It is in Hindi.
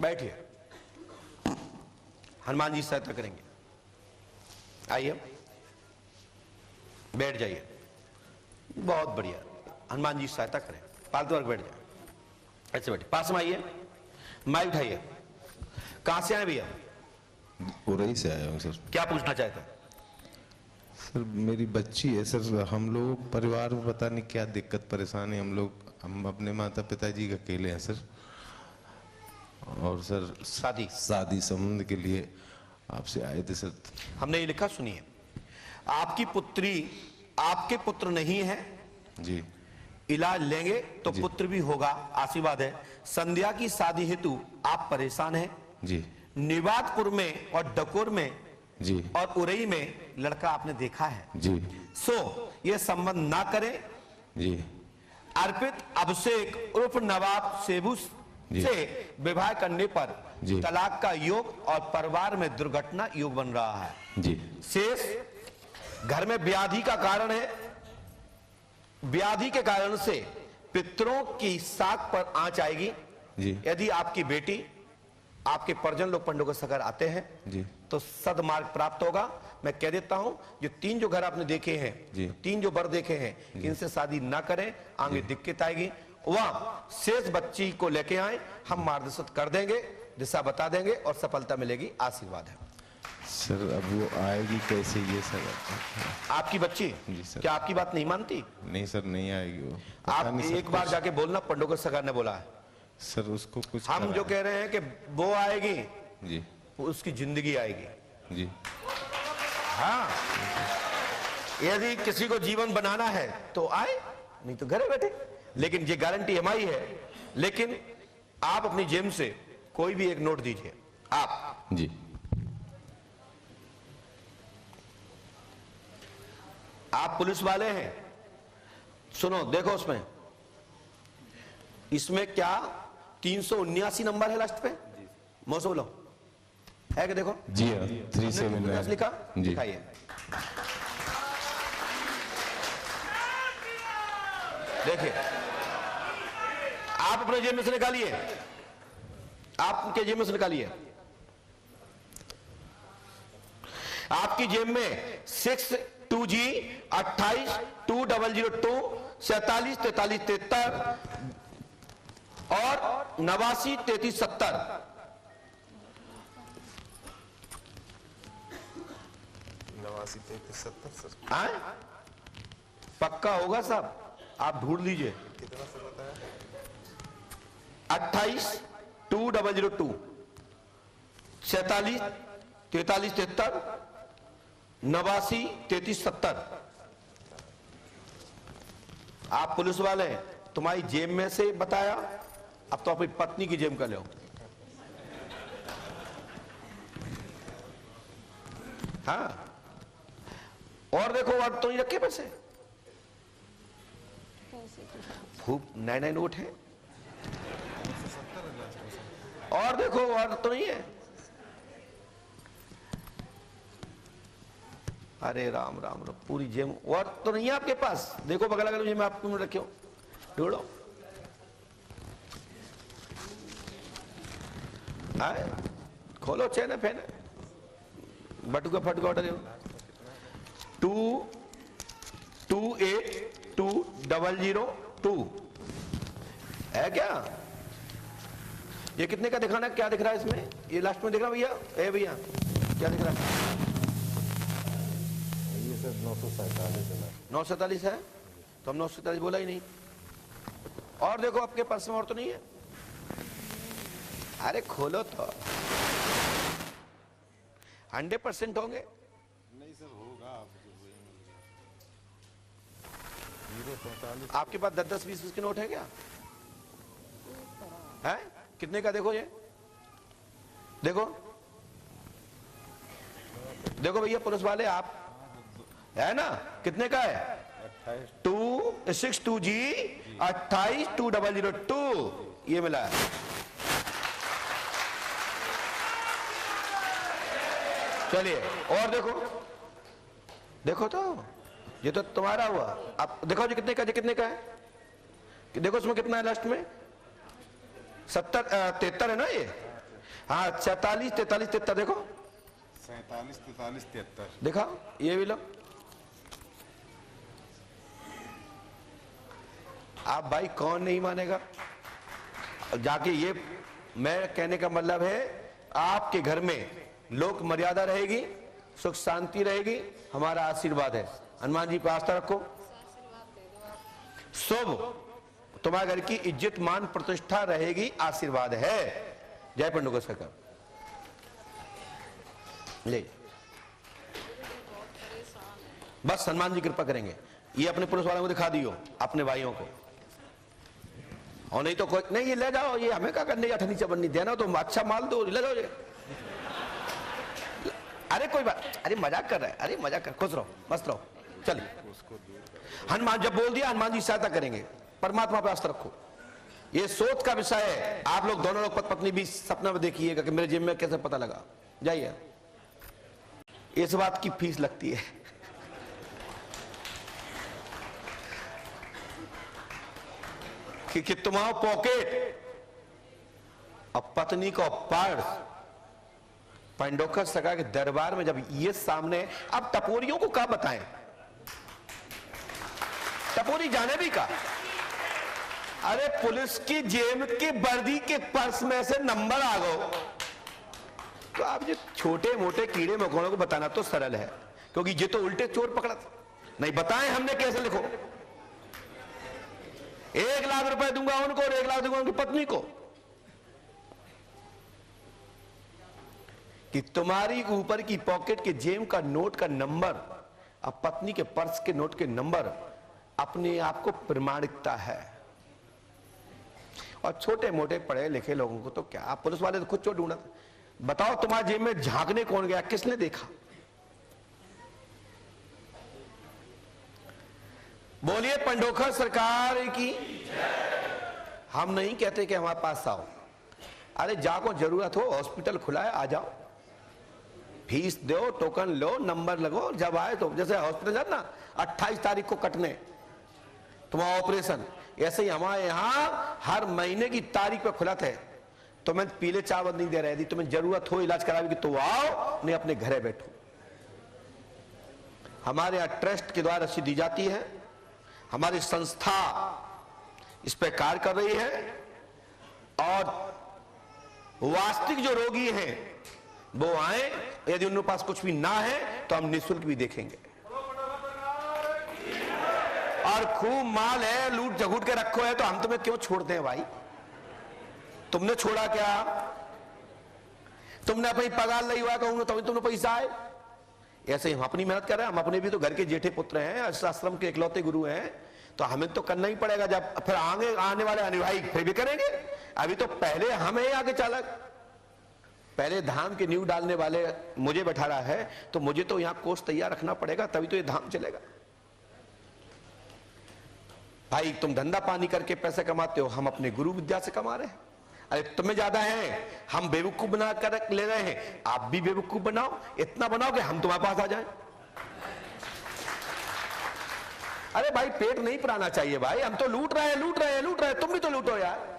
बैठिए, हनुमान जी सहायता करेंगे। आइए, बैठ जाइए। बहुत बढ़िया, हनुमान जी सहायता करें। फालतू वर्ग बैठ जाए, ऐसे बैठे। पास में आइए, माइक उठाइए। कहां से आए भैया? उरई से आया हूँ सर। क्या पूछना चाहते हैं? सर मेरी बच्ची है सर, हम लोग परिवार में पता नहीं क्या दिक्कत परेशानी, हम अपने माता पिताजी अकेले हैं सर, और सर शादी संबंध के लिए आपसे आए थे सर। हमने ये लिखा, सुनिए। आपकी पुत्री आपके पुत्र नहीं है जी। इलाज लेंगे तो पुत्र भी होगा, आशीर्वाद है। संध्या की शादी हेतु आप परेशान हैं जी। निवातपुर में और डकोर में जी और उरई में लड़का आपने देखा है जी। सो ये संबंध ना करें। जी। अर्पित अभिषेक उर्फ नवाब सेबू से विवाह करने पर तलाक का योग और परिवार में दुर्घटना योग बन रहा है जी। शेष घर में व्याधि का कारण है, व्याधि के कारण से पितरों की साख पर आंच आएगी जी। यदि आपकी बेटी आपके परिजन लोग पंडों के सगर आते हैं जी तो सदमार्ग प्राप्त होगा। मैं कह देता हूं, जो तीन जो घर आपने देखे हैं जी। तीन जो वर देखे हैं, इनसे शादी ना करें, आगे दिक्कत आएगी। वह शेष बच्ची को लेके आए, हम मार्गदर्शन कर देंगे, दिशा बता देंगे और सफलता मिलेगी, आशीर्वाद है। सर अब वो आएगी कैसे ये सर? आपकी बच्ची जी सर। क्या आपकी बात नहीं मानती? नहीं सर, नहीं आएगी वो। आप एक बार जाके बोलना, पंडों के सगर ने बोला है सर उसको कुछ हम जो कह रहे हैं कि वो आएगी जी, उसकी जिंदगी आएगी जी। हाँ, यदि किसी को जीवन बनाना है तो आए, नहीं तो घरे बैठे। लेकिन ये गारंटी हमारी है। लेकिन आप अपनी जेब से कोई भी एक नोट दीजिए। आप जी। आप पुलिस वाले हैं, सुनो, देखो उसमें, इसमें क्या 379 नंबर है लास्ट पे, मौसम बोलो है कि देखो जी हाँ, 379 लिखा, जी। दिखाइए। देखिए, आप अपने जेब में से निकालिए, आपके जेब में से निकालिए। आपकी जेब में 62G 28 2002 47 43 73 और 89 33 70 89 33 70 सर। आए? पक्का होगा साहब, आप ढूंढ लीजिए। कितना सर बताया? 28 2002 47 43 73 89 33 70। आप पुलिस वाले हैं, तुम्हारी जेब में से बताया, अब तो अपनी पत्नी की जेब का लो। हाँ, और देखो, और तो ही रखे पैसे, खूब नए नए नोट है। और देखो, और तो नहीं है। अरे राम राम राम, पूरी जेब और तो नहीं है आपके पास। देखो बगल अगर जेब में आपको रखे हो, ढूंढो। आए, खोलो, चैन फैन बटुका फटका ऑर्डर 2282002 है क्या? ये कितने का दिखाना, क्या दिख रहा है इसमें? ये लास्ट में दिख रहा भैया, ए भैया क्या दिख रहा है? ये सर 947 है। 947 है, तो हम 947 बोला ही नहीं। और देखो आपके पर्स में और तो नहीं है? अरे खोलो तो, 100% होंगे। नहीं सर होगा, आपके पास 10-10 20 के नोट है क्या? है कितने का? देखो ये, देखो देखो भैया पुलिस वाले, आप है ना, कितने का है? 262G 28 2002 ये मिला है। चलिए, और देखो, देखो तो, ये तो तुम्हारा हुआ। अब देखो जी कितने का, जी कितने का है? देखो उसमें कितना है लास्ट में? 73 है ना ये? हाँ 44 43 73 देखो, 47 43 73 देखा, ये भी लो। आप भाई कौन नहीं मानेगा जाके, ये मैं कहने का मतलब है आपके घर में लोक मर्यादा रहेगी, सुख शांति रहेगी, हमारा आशीर्वाद है। हनुमान जी पर आस्था रखो, शुभ, तुम्हारे घर की इज्जत मान प्रतिष्ठा रहेगी, आशीर्वाद है। जय पंडुका सरकार। ले बस हनुमान जी कृपा करेंगे। ये अपने पुलिस वालों को दिखा दियो, अपने भाइयों को, और नहीं तो कोई नहीं, ये ले जाओ, ये हमें क्या करने, अठनी चबन्नी देना तो अच्छा माल दो, ले जाओ ये। अरे कोई बात, अरे मजाक कर रहा है, अरे मजाक कर, खुश रहो, मस्त रहो, चलिए। हनुमान जब बोल दिया, हनुमान जी सहायता करेंगे। परमात्मा पर आस्था रखो, ये सोच का विषय है। आप लोग दोनों लोग पति पत्नी भी सपना में देखिएगा कि मेरे जेब में कैसे पता लगा। जाइए, इस बात की फीस लगती है। कि तुम्हारा पॉकेट और पत्नी को पर्स, पंडोकर सरकार के दरबार में जब ये सामने, अब टपोरियों को क्या बताएं, टपोरी जाने भी का। अरे पुलिस की जेब की वर्दी के पर्स में से नंबर आ गए, तो आप ये छोटे मोटे कीड़े मकोड़ों को बताना तो सरल है, क्योंकि ये तो उल्टे चोर पकड़ा था। नहीं बताएं हमने कैसे, लिखो 1 लाख रुपए दूंगा उनको और 1 लाख दूंगा उनकी पत्नी को, कि तुम्हारी ऊपर की पॉकेट के जेब का नोट का नंबर अब पत्नी के पर्स के नोट के नंबर अपने आप को प्रमाणिकता है। और छोटे मोटे पढ़े लिखे लोगों को तो क्या, आप पुलिस वाले तो खुद चोर ढूंढा। बताओ तुम्हारे जेब में झांकने कौन गया, किसने देखा? बोलिए पंडोखर सरकार की। हम नहीं कहते कि हमारे पास आओ, अरे जाको जरूरत हो, हॉस्पिटल खुला है, आ जाओ, फीस दो, टोकन लो, नंबर लगो, जब आए तो। जैसे हॉस्पिटल जाना ना 28 तारीख को कटने तुम्हारा ऑपरेशन, ऐसे ही हमारे यहां हर महीने की तारीख पे खुला थे। तुम्हें पीले चावल नहीं दे रहे, यदि तुम्हें जरूरत हो इलाज कराने की तो आओ, नहीं अपने घरे बैठो। हमारे यहां ट्रस्ट के द्वारा रसीद दी जाती है, हमारी संस्था इस पर कार्य कर रही है, और वास्तविक जो रोगी हैं वो आए, यदि उनके पास कुछ भी ना है तो हम निःशुल्क भी देखेंगे। और खूब माल है, लूट झगूट के रखो है, तो हम तुम्हें क्यों छोड़ते हैं भाई? तुमने छोड़ा क्या? तुमने अपनी पगार ली हुआ कहूंगा तभी तुमने पैसा आए। ऐसे ही हम अपनी मेहनत कर रहे हैं, हम अपने भी तो घर के जेठे पुत्र हैं, आश्रम के इकलौते गुरु हैं, तो हमें तो करना ही पड़ेगा। जब फिर आने वाले अनुयायी फिर भी करेंगे। अभी तो पहले हम हैं आगे चालक, पहले धाम के नींव डालने वाले मुझे बैठा रहा है, तो मुझे तो यहां कोष तैयार रखना पड़ेगा, तभी तो ये धाम चलेगा। भाई तुम धंधा पानी करके पैसे कमाते हो, हम अपने गुरु विद्या से कमा रहे हैं। अरे तुम्हें ज्यादा है, हम बेवकूफ बना कर ले रहे हैं, आप भी बेवकूफ बनाओ, इतना बनाओ कि हम तुम्हारे पास आ जाएं। अरे भाई पेट नहीं पुराना चाहिए भाई, हम तो लूट रहे हैं, तुम भी तो लूटो यार।